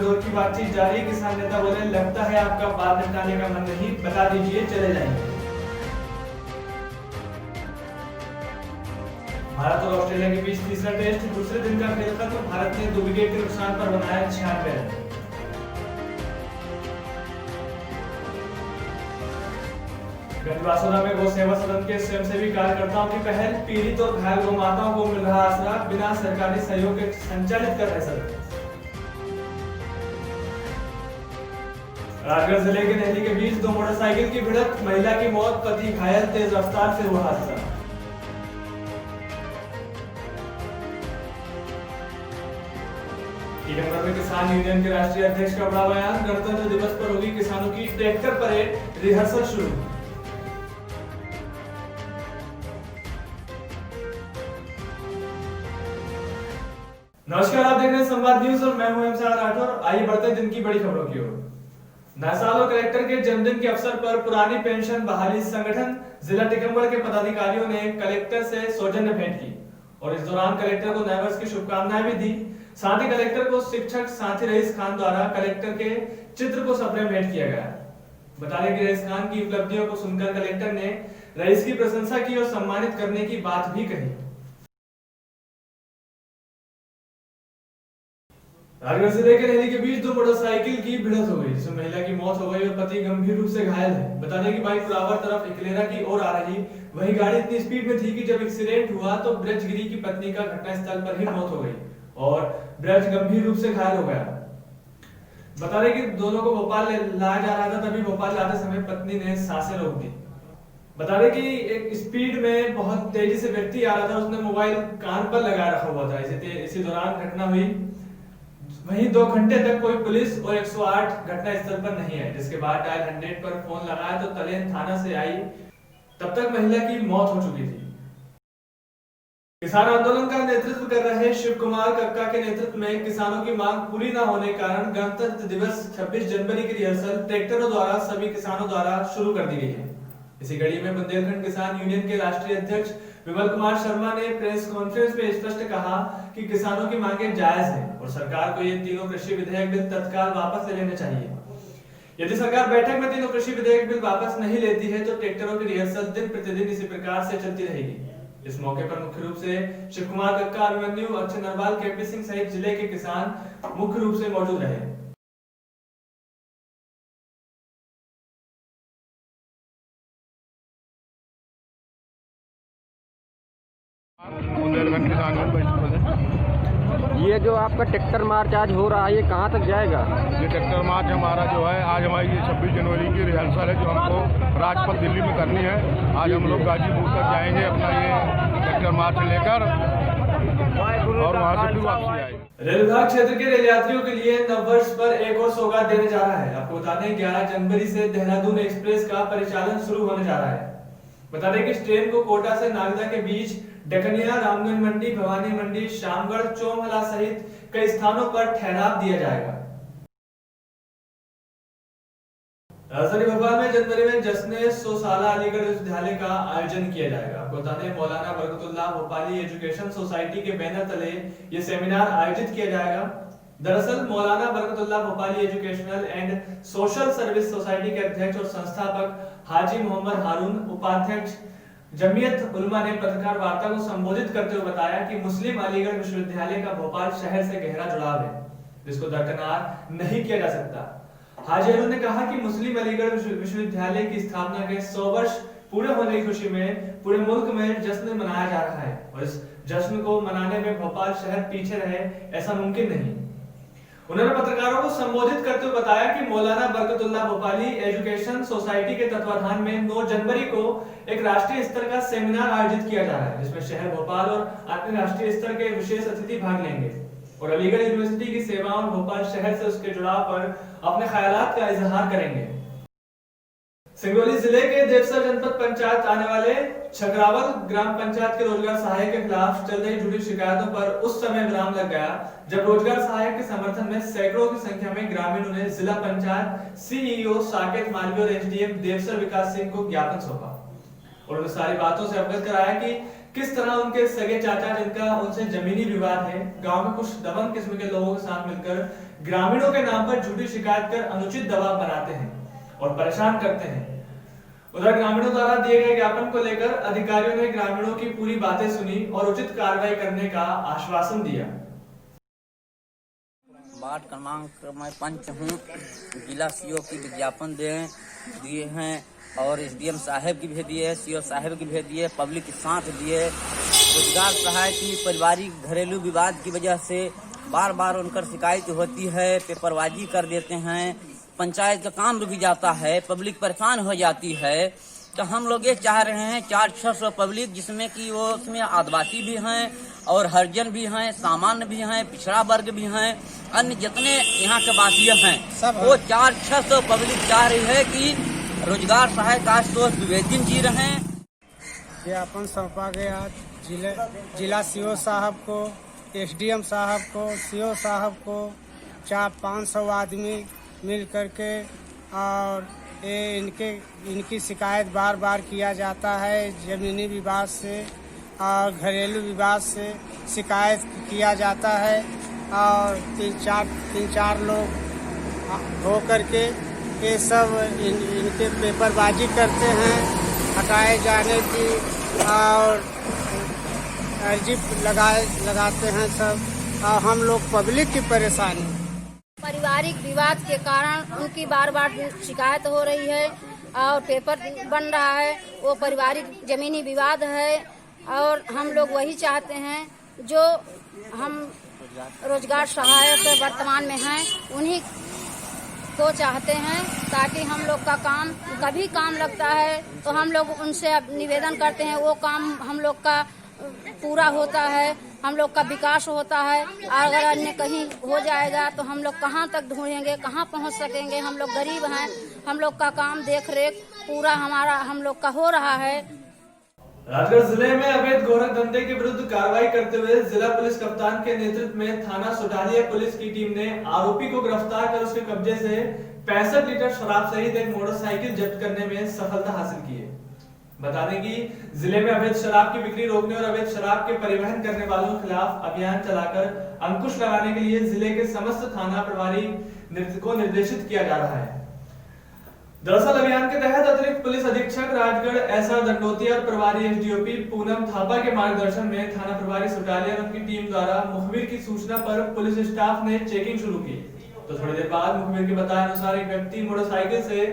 दौर की बातचीत जारी। किसान नेता बोले, लगता है आपका बात निपटाने का मन नहीं, बता दीजिए चले जाएंगे। भारत और ऑस्ट्रेलिया के बीच तीसरा टेस्ट, दूसरे दिन का खेल खत्म। भारत ने 2 विकेट के नुकसान पर बनाया 96 रन। गंजवासुरा में गौ सेवा सदन के स्वयंसेवी कार्यकर्ताओं की पहल, पीड़ित और घायल गौ माताओं को मिल रहा आसरा, बिना सरकारी सहयोग के संचालित कर रहे सदन। राजगढ़ जिले के नहली के बीच 2 मोटरसाइकिल की भिड़ंत, महिला की मौत, पति घायल, तेज रफ्तार से हुआ हादसा। टीकमगढ़ में किसान यूनियन के राष्ट्रीय अध्यक्ष का बड़ा बयान, गणतंत्र दिवस पर होगी किसानों की ट्रैक्टर परेड, रिहर्सल शुरू। नमस्कार, आप देख रहे हैं संवाद न्यूज और मैं हूं एमसीआर राठौर। आइए बढ़ते हैं दिन की बड़ी खबरों की ओर। नासाल और कलेक्टर के जन्मदिन के अवसर पर पुरानी पेंशन बहाली संगठन जिला टीकमगढ़ के पदाधिकारियों ने कलेक्टर से सौजन्य भेंट की और इस दौरान कलेक्टर को नए वर्ष की शुभकामनाएं भी दी। साथ ही कलेक्टर को शिक्षक साथी रईस खान द्वारा कलेक्टर के चित्र को सप्रे भेंट किया गया। बता दें कि रईस खान की उपलब्धियों को सुनकर कलेक्टर ने रईस की प्रशंसा की और सम्मानित करने की बात भी कही। राजगढ़ जिले के नहली के बीच 2 मोटरसाइकिल की भिड़ंत हो गई, जिसमें महिला की मौत हो गई और पति गंभीर रूप से घायल है। बता दें कि बाइक पुलावर तरफ इकलेरा की ओर आ रही, वही गाड़ी इतनी स्पीड में थी कि जब एक्सीडेंट हुआ तो ब्रजगिरी की पत्नी का घटनास्थल पर ही मौत हो गई और ब्रज गंभीर रूप से घायल हो गया। बता दें कि दोनों को भोपाल लाया जा रहा था, तभी भोपाल लाते समय पत्नी ने सांसें रोक दी। बता दें कि एक स्पीड में बहुत तेजी से व्यक्ति आ रहा था, उसने मोबाइल कान पर लगा रखा हुआ था। इसी दौरान घटना हुई। वहीं 2 घंटे तक कोई पुलिस और 108 घटनास्थल पर नहीं आई, जिसके बाद डायल 100 पर फोन लगाया तो तलेन थाना से आई, तब तक महिला की मौत हो चुकी थी। किसान आंदोलन का नेतृत्व कर रहे शिव कुमार कक्का के नेतृत्व में किसानों की मांग पूरी न होने के कारण गणतंत्र दिवस 26 जनवरी की रिहर्सल ट्रैक्टरों द्वारा सभी किसानों द्वारा शुरू कर दी गई है। इसी कड़ी में बुंदेलखंड किसान यूनियन के राष्ट्रीय अध्यक्ष विमल कुमार शर्मा ने प्रेस कॉन्फ्रेंस में स्पष्ट कहा कि किसानों की मांगें जायज हैं और सरकार को ये तीनों कृषि विधेयक बिल तत्काल वापस ले लेने चाहिए। यदि सरकार बैठक में तीनों कृषि विधेयक बिल वापस नहीं लेती है तो ट्रैक्टरों की रिहर्सल दिन प्रतिदिन इसी प्रकार से चलती रहेगी। इस मौके पर मुख्य रूप से शिव कुमार कक्का, अभिमन्यु, अक्षय नरवाल, केपी सिंह सहित जिले के किसान मुख्य रूप से मौजूद रहे। ये जो आपका ट्रैक्टर मार्च आज हो रहा है, ये कहाँ तक जाएगा? ये ट्रैक्टर मार्च हमारा जो है, आज हमारी ये 26 जनवरी की रिहर्सल है जो हमको राजपथ दिल्ली में करनी है। आज हम लोग गाजीपुर तक जाएंगे अपना ये ट्रैक्टर मार्च लेकर और वहाँ से फिर वापसी आएगी। रेल विभाग क्षेत्र के रेल यात्रियों के लिए नववर्ष पर एक और सौगात देने जा रहा है। आपको बता दें 11 जनवरी से देहरादून एक्सप्रेस का परिचालन शुरू होने जा रहा है। बता दें कि इस ट्रेन को कोटा से नागदा के बीच डकनिया, रामगंज मंडी, भवानी मंडी, शामगढ़, चोमहला सहित कई स्थानों पर ठहराव दिया जाएगा। राजधानी भोपाल में जनवरी में जश्न 100 साला अलीगढ़ विश्वविद्यालय का आयोजन किया जाएगा। आपको बता दें मौलाना बरकतुल्लाह भोपाली एजुकेशन सोसाइटी के बैनर तले ये सेमिनार आयोजित किया जाएगा। दरअसल मौलाना Barkatullah Bhopali educational and social service society के अध्यक्ष और संस्थापक हाजी मोहम्मद हारून, उपाध्यक्ष जमीयत उलमा ने पत्रकार वार्ता को संबोधित करते हुए बताया कि मुस्लिम अलीगढ़ विश्वविद्यालय का भोपाल शहर से गहरा जुड़ाव है, जिसको दरकिनार नहीं किया जा सकता। हाजी हारून ने कहा कि मुस्लिम अलीगढ़ विश्वविद्यालय की स्थापना के 100 वर्ष पूरे होने की खुशी में पूरे मुल्क में जश्न मनाया जा रहा है और इस जश्न को मनाने में भोपाल शहर पीछे रहे, ऐसा मुमकिन नहीं। उन्होंने पत्रकारों को संबोधित करते हुए बताया कि मौलाना बरकतुल्लाह भोपाली एजुकेशन सोसाइटी के तत्वाधान में 9 जनवरी को एक राष्ट्रीय स्तर का सेमिनार आयोजित किया जा रहा है, जिसमें शहर भोपाल और अन्य राष्ट्रीय स्तर के विशेष अतिथि भाग लेंगे और अलीगढ़ यूनिवर्सिटी की सेवाओं और भोपाल शहर से उसके जुड़ाव पर अपने ख्यालात का इजहार करेंगे। सिंगरौली जिले के देवसर जनपद पंचायत आने वाले छकरावल ग्राम पंचायत के रोजगार सहायक के खिलाफ चल रही जुड़ी शिकायतों पर उस समय विराम लग गया जब रोजगार सहायक के समर्थन में सैकड़ों की संख्या में ग्रामीणों ने जिला पंचायत सीईओ साकेत मालवीय और एसडीएम देवसर विकास सिंह को ज्ञापन सौंपा और उन सारी बातों से अवगत कराया कि किस तरह उनके सगे चाचा, जिनका उनसे जमीनी विवाद है, गांव में कुछ दबंग किस्म के लोगों के साथ मिलकर ग्रामीणों के नाम पर झूठी शिकायत कर अनुचित दबाव बनाते हैं और परेशान करते हैं। उधर ग्रामीणों द्वारा दिए गए ज्ञापन को लेकर अधिकारियों ने ग्रामीणों की पूरी बातें सुनी और उचित कार्रवाई करने का आश्वासन दिया। वार्ड क्रमांक मैं पंच हूँ, जिला सीओ की विज्ञापन दिए हैं और एसडीएम साहब की भी दिए, सीओ साहब की भी दिए, पब्लिक के साथ दिए। रोजगार सहायक की पारिवारिक घरेलू विवाद की वजह से बार बार उनकर शिकायत होती है, पेपरबाजी कर देते हैं, पंचायत का काम रुक जाता है, पब्लिक परेशान हो जाती है। तो हम लोग ये चाह रहे हैं 400-600 पब्लिक, जिसमें कि वो उसमें आदिवासी भी हैं और हरिजन भी हैं, सामान्य भी हैं, पिछड़ा वर्ग भी हैं, अन्य जितने यहाँ के वासी हैं, वो 400-600 पब्लिक चाह रही है कि रोजगार सहायक आशुतोष द्विवेदी जी रहें। ज्ञापन सौंपा गया जिला सीओ साहब को, एसडीएम साहब को, सीओ साहब को, 400-500 आदमी मिल करके, और इनकी शिकायत बार बार किया जाता है। जमीनी विवाद से और घरेलू विवाद से शिकायत किया जाता है और तीन चार लोग हो करके ये सब इनके पेपरबाजी करते हैं, हटाए जाने की और अर्जी लगाते हैं सब, और हम लोग पब्लिक की परेशानी। पारिवारिक विवाद के कारण उनकी बार बार शिकायत हो रही है और पेपर बन रहा है, वो पारिवारिक जमीनी विवाद है। और हम लोग वही चाहते हैं जो हम रोजगार सहायक वर्तमान में हैं उन्हीं को चाहते हैं, ताकि हम लोग का काम कभी काम लगता है तो हम लोग उनसे अब निवेदन करते हैं, वो काम हम लोग का पूरा होता है, हम लोग का विकास होता है। अगर अन्य कहीं हो जाएगा तो हम लोग कहाँ तक ढूंढेंगे, कहाँ पहुंच सकेंगे। हम लोग गरीब हैं, हम लोग का काम देख रेख पूरा हम लोग का हो रहा है। राजगढ़ जिले में अवैध गोरख धंधे के विरुद्ध कार्रवाई करते हुए जिला पुलिस कप्तान के नेतृत्व में थाना सुटालिया पुलिस की टीम ने आरोपी को गिरफ्तार कर उसके कब्जे से 65 लीटर शराब सहित एक मोटरसाइकिल जब्त करने में सफलता हासिल की है। बता दें कि जिले में अवैध शराब की बिक्री रोकने और अवैध शराब के परिवहन करने वालों के खिलाफ अभियान चलाकर अंकुश लगाने के लिए जिले के समस्त थाना प्रभारी को निर्देशित किया जा रहा है। दरअसल अभियान के तहत अतिरिक्त पुलिस अधीक्षक राजगढ़ एसआर दंडोतिया और प्रभारी एसडीओपी पूनम थापा के मार्गदर्शन में थाना प्रभारी सुटालिया और उनकी टीम द्वारा मुखबिर की सूचना पर पुलिस स्टाफ ने चेकिंग शुरू की। तो थोड़ी देर बाद मुखबिर के बताए अनुसार एक व्यक्ति मोटरसाइकिल से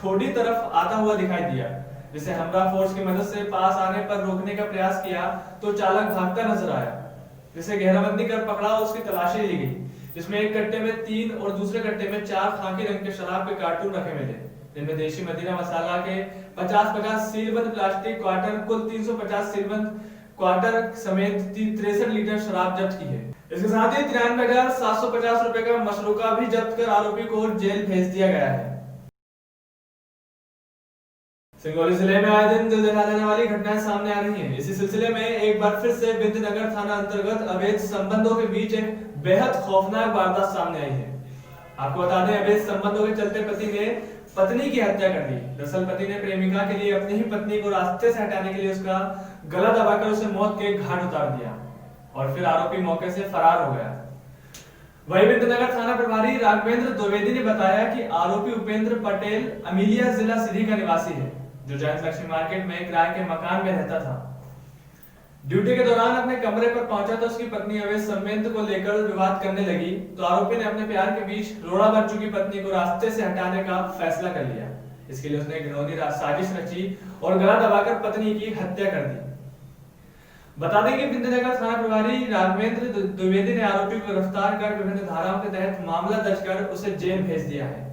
ठोडी तरफ आता हुआ दिखाई दिया, जिसे हमरा फोर्स की मदद से पास आने पर रोकने का प्रयास किया तो चालक भागता नजर आया, जिसे घेराबंदी कर पकड़ा और उसकी तलाशी ली गई, जिसमें एक कट्टे में 3 और दूसरे कट्टे में 4 खाकी रंग के शराब के कार्टून रखे मिले, जिनमें देशी मदीना मसाला के 50-50 सीलबंद प्लास्टिक क्वार्टर कुल 350 सीलबंद क्वार्टर समेत 63 लीटर शराब जब्त की है। इसके साथ ही 93,750 रुपए का मशरूका भी जब्त कर आरोपी को जेल भेज दिया गया है। सिंगरौली जिले में आए दिन दिल दहला देने वाली घटनाएं सामने आ रही हैं। इसी सिलसिले में एक बार फिर से विंध्यनगर थाना अंतर्गत अवैध संबंधों के बीच एक बेहद खौफनाक वारदात सामने आई है। आपको बता दें, अवैध संबंधों के चलते पति ने पत्नी की हत्या कर दी। दरअसल पति ने प्रेमिका के लिए अपनी ही पत्नी को रास्ते से हटाने के लिए उसका गला दबाकर उसे मौत के घाट उतार दिया और फिर आरोपी मौके से फरार हो गया। वही विंध्यनगर थाना प्रभारी राघवेंद्र द्विवेदी ने बताया कि आरोपी उपेंद्र पटेल अमीलिया जिला सीधी का निवासी है, जो जयंत लक्ष्मी मार्केट में किराए के मकान में रहता था। ड्यूटी के दौरान अपने कमरे पर पहुंचा तो उसकी पत्नी अवैध संबंध को लेकर विवाद करने लगी, तो आरोपी ने अपने प्यार के बीच रोड़ा बन चुकी पत्नी को रास्ते से हटाने का फैसला कर लिया। इसके लिए उसने घिनौनी साजिश रची और गला दबाकर पत्नी की हत्या कर दी। बता दें कि विंध्यनगर थाना प्रभारी राघवेंद्र द्विवेदी ने आरोपी को गिरफ्तार कर विभिन्न धाराओं के तहत मामला दर्ज कर उसे जेल भेज दिया है।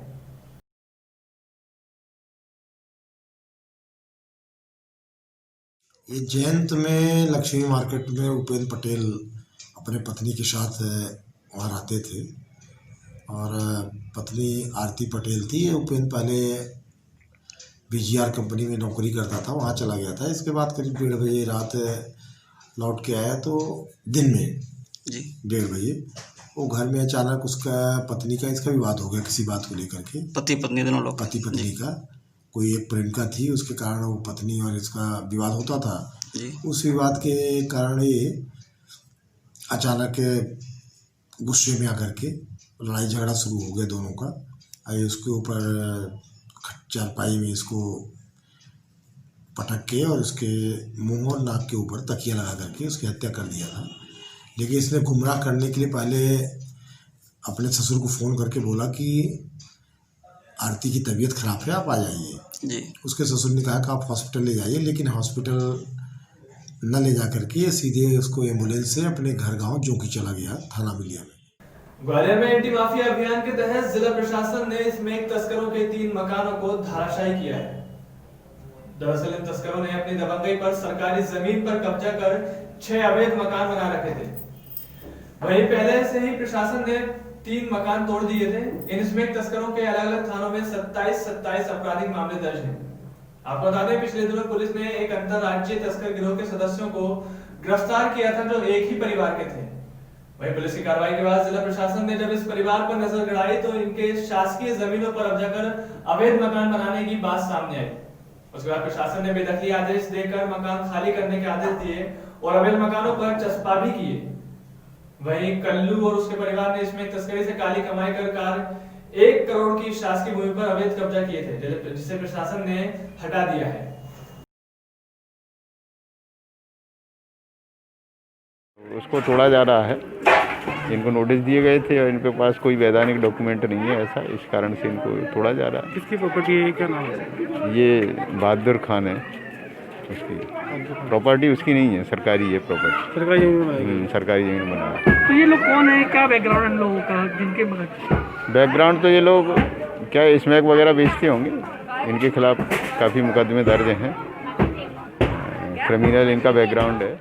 ये जयंत में लक्ष्मी मार्केट में उपेंद्र पटेल अपने पत्नी के साथ वहाँ रहते थे और पत्नी आरती पटेल थी। उपेंद्र पहले बीजीआर कंपनी में नौकरी करता था, वहाँ चला गया था। इसके बाद करीब 1:30 बजे रात लौट के आया तो दिन में जी 1:30 बजे वो घर में अचानक उसका पत्नी का इसका विवाद हो गया किसी बात को लेकर के। पति पत्नी दोनों लोग, पति पत्नी का कोई एक प्रेमिका थी, उसके कारण वो पत्नी और इसका विवाद होता था जी। उस विवाद के कारण ये अचानक गुस्से में आकर के लड़ाई झगड़ा शुरू हो गया दोनों का। उसके ऊपर चारपाई में इसको पटक के और उसके मुंह और नाक के ऊपर तकिया लगा करके उसकी हत्या कर दिया था। लेकिन इसने गुमराह करने के लिए पहले अपने ससुर को फ़ोन करके बोला कि आरती की तबीयत खराब है, आप आ जाइए जी। उसके ससुर ने कहा कि आप हॉस्पिटल ले जाइए, लेकिन हॉस्पिटल न ले जा करके सीधे उसको एम्बुलेंस से अपने घर गांव जोकी चला गया, थाना मिलिया में। ग्वालियर में एंटी माफिया अभियान के तहत जिला प्रशासन ने इसमें तस्करों के 3 मकानों को धराशायी किया है। दरअसल इन तस्करों ने अपनी दबंगई पर सरकारी जमीन पर कब्जा कर 6 अवैध मकान बना रखे थे। वहीं पहले से ही प्रशासन ने 3 मकान तोड़ दिए थे। इनमें तस्करों के अलग अलग थानों में 27 आपराधिक मामले दर्ज हैं। आपको बता दें, पिछले दिनों पुलिस ने एक अंतरराज्यीय तस्कर गिरोह के सदस्यों को गिरफ्तार किया था जो एक ही परिवार के थे। वहीं पुलिस की कार्रवाई के बाद जिला प्रशासन ने जब इस परिवार पर नजर गड़ाई तो इनके शासकीय जमीनों पर कब्जा कर अवैध मकान बनाने की बात सामने आई। उसके बाद प्रशासन ने बेदखली आदेश देकर मकान खाली करने के आदेश दिए और अवैध मकानों पर चस्पा भी किए। वहीं कल्लू और उसके परिवार ने इसमें तस्करी से काली कमाई कर 1 करोड़ की शासकीय भूमि पर अवैध कब्जा किए थे, जिसे प्रशासन ने हटा दिया है। उसको तोड़ा जा रहा है। इनको नोटिस दिए गए थे और इनके पास कोई वैधानिक डॉक्यूमेंट नहीं है, ऐसा इस कारण से इनको तोड़ा जा रहा है। किसकी प्रॉपर्टी है, क्या नाम है? ये बहादुर खान है, उसकी प्रॉपर्टी उसकी नहीं है, सरकारी है प्रॉपर्टी। सरकारी जमीन सरकारी जमीन बना है। तो ये लोग कौन है, क्या बैकग्राउंड है लोगों का, जिनके बैकग्राउंड? तो ये लोग क्या स्मैक वगैरह बेचते होंगे। इनके खिलाफ काफ़ी मुकदमे दर्ज हैं, क्रिमिनल इनका बैकग्राउंड है।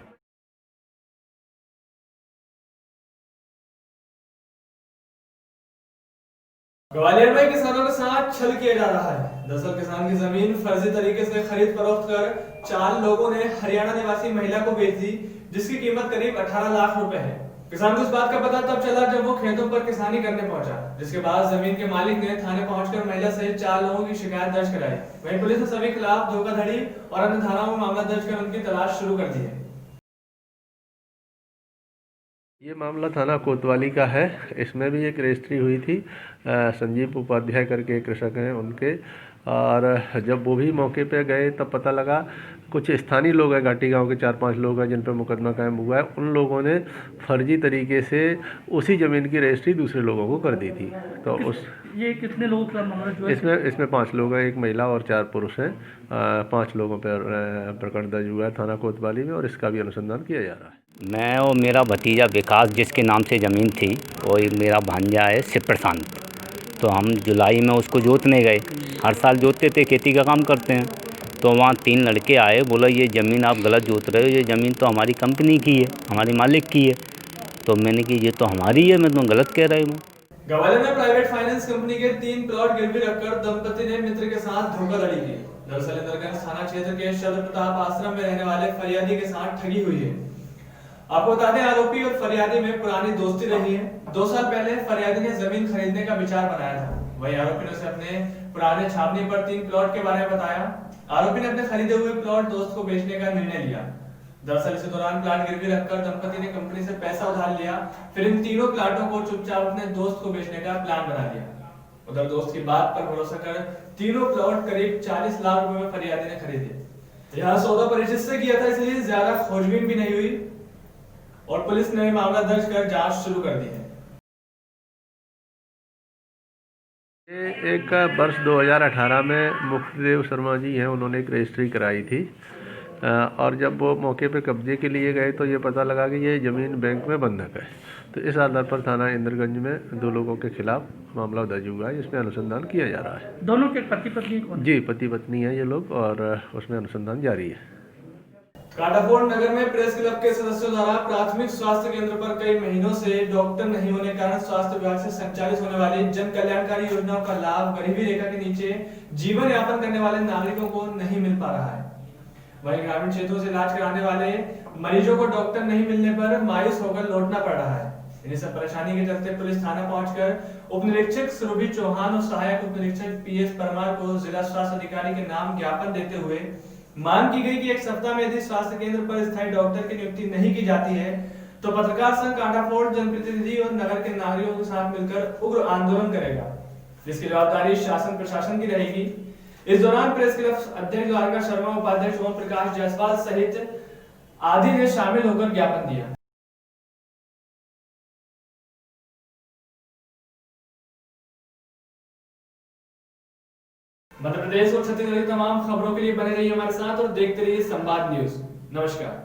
ग्वालियर में किसानों के साथ छल किया जा रहा है। दरअसल किसान की जमीन फर्जी तरीके से खरीद फरोख्त कर 4 लोगों ने हरियाणा निवासी महिला को बेच दी, जिसकी कीमत करीब 18 लाख रुपए है। किसान को इस बात का पता तब चला जब वो खेतों पर किसानी करने पहुंचा, जिसके बाद जमीन के मालिक ने थाने पहुंचकर महिला सहित 4 लोगों की शिकायत दर्ज कराई। वहीं पुलिस ने सभी खिलाफ धोखाधड़ी और अन्य धाराओं में मामला दर्ज कर उनकी तलाश शुरू कर दी है। ये मामला थाना कोतवाली का है। इसमें भी एक रजिस्ट्री हुई थी, संजीव उपाध्याय करके कृषक हैं उनके, और जब वो भी मौके पे गए तब पता लगा कुछ स्थानीय लोग हैं, घाटी गांव के 4-5 लोग हैं जिन पर मुकदमा कायम हुआ है। उन लोगों ने फर्जी तरीके से उसी ज़मीन की रजिस्ट्री दूसरे लोगों को कर दी थी। तो ये कितने लोगों का मामला? इसमें 5 लोग हैं, 1 महिला और 4 पुरुष हैं। 5 लोगों पर प्रकरण दर्ज हुआ है थाना कोतवाली में और इसका भी अनुसंधान किया जा रहा है। मैं और मेरा भतीजा विकास, जिसके नाम से ज़मीन थी, वो मेरा भांजा है शिव प्रशांत। तो हम जुलाई में उसको जोतने गए। हर साल जोतते थे, खेती का काम करते हैं। तो वहाँ 3 लड़के आए, बोला ये ज़मीन आप गलत जोत रहे हो, ये ज़मीन तो हमारी कंपनी की है, हमारी मालिक की है। तो मैंने कि ये तो हमारी है, मैं तो गलत कह रही हूँ। ग्वालियर में प्राइवेट फाइनेंस कंपनी के 3 प्लॉट गिरवी रखकर दंपति ने मित्र के साथ धोखाधड़ी की। दरअसल इंद्रगंज थाना क्षेत्र के शरद प्रताप आश्रम में रहने वाले फरियादी के साथ ठगी हुई है। आपको बता दें, आरोपी और फरियादी में पुरानी दोस्ती रही है। 2 साल पहले फरियादी ने जमीन खरीदने का विचार बनाया था। वहीं आरोपी ने उसे अपने पुराने छावनी पर 3 प्लॉट के बारे में बताया। आरोपी ने अपने खरीदे हुए प्लॉट दोस्त को बेचने का निर्णय लिया। दरअसल इसी दौरान प्लाट गिरवी रखकर दंपति ने कंपनी से पैसा उधार लिया, फिर इन तीनों प्लाटों को चुपचाप अपने दोस्त को बेचने का प्लान बना लिया। उधर दोस्त की बात पर भरोसा कर तीनों प्लॉट करीब 40 लाख रुपए में फरियादी ने खरीदे। यहाँ सौदा परिचित से किया था, इसलिए ज्यादा खोजबीन भी नहीं हुई और पुलिस ने मामला दर्ज कर जांच शुरू कर दी है। एक वर्ष 2018 में मुक्तिदेव शर्मा जी हैं, उन्होंने एक रजिस्ट्री कराई थी और जब वो मौके पे कब्जे के लिए गए तो ये पता लगा कि ये ज़मीन बैंक में बंधक है। तो इस आधार पर थाना इंद्रगंज में 2 लोगों के खिलाफ मामला दर्ज हुआ है, इसमें अनुसंधान किया जा रहा है। दोनों के पति पत्नी कौन? जी, पति पत्नी है ये लोग और उसमें अनुसंधान जारी है। काटाफोड़ नगर में प्रेस क्लब के सदस्यों द्वारा प्राथमिक स्वास्थ्य केंद्र पर कई महीनों से डॉक्टर नहीं होने के कारण स्वास्थ्य विभाग से संचालित होने वाली जन कल्याणकारी योजनाओं का लाभ गरीबी रेखा के नीचे जीवन यापन करने वाले नागरिकों को नहीं मिल पा रहा है। वहीं ग्रामीण क्षेत्रों से इलाज कराने वाले मरीजों को डॉक्टर नहीं मिलने पर मायूस होकर लौटना पड़ रहा है। इन्हीं सब परेशानी के चलते पुलिस थाना पहुंचकर उप निरीक्षक सुरभि चौहान और सहायक उप निरीक्षक PS परमार को जिला स्वास्थ्य अधिकारी के नाम ज्ञापन देते हुए मांग की गई कि 1 सप्ताह में यदि स्वास्थ्य केंद्र पर स्थायी डॉक्टर की नियुक्ति नहीं की जाती है तो पत्रकार संघ कांटाफोड़ जनप्रतिनिधि और नगर के नागरिकों के साथ मिलकर उग्र आंदोलन करेगा, जिसकी जवाबदारी शासन प्रशासन की रहेगी। इस दौरान प्रेस क्लब अध्यक्ष द्वारका शर्मा, उपाध्यक्ष ओम प्रकाश जायसवाल सहित आदि ने शामिल होकर ज्ञापन दिया। मध्य प्रदेश और छत्तीसगढ़ की तमाम खबरों के लिए बने रहिए हमारे साथ और देखते रहिए संवाद न्यूज। नमस्कार।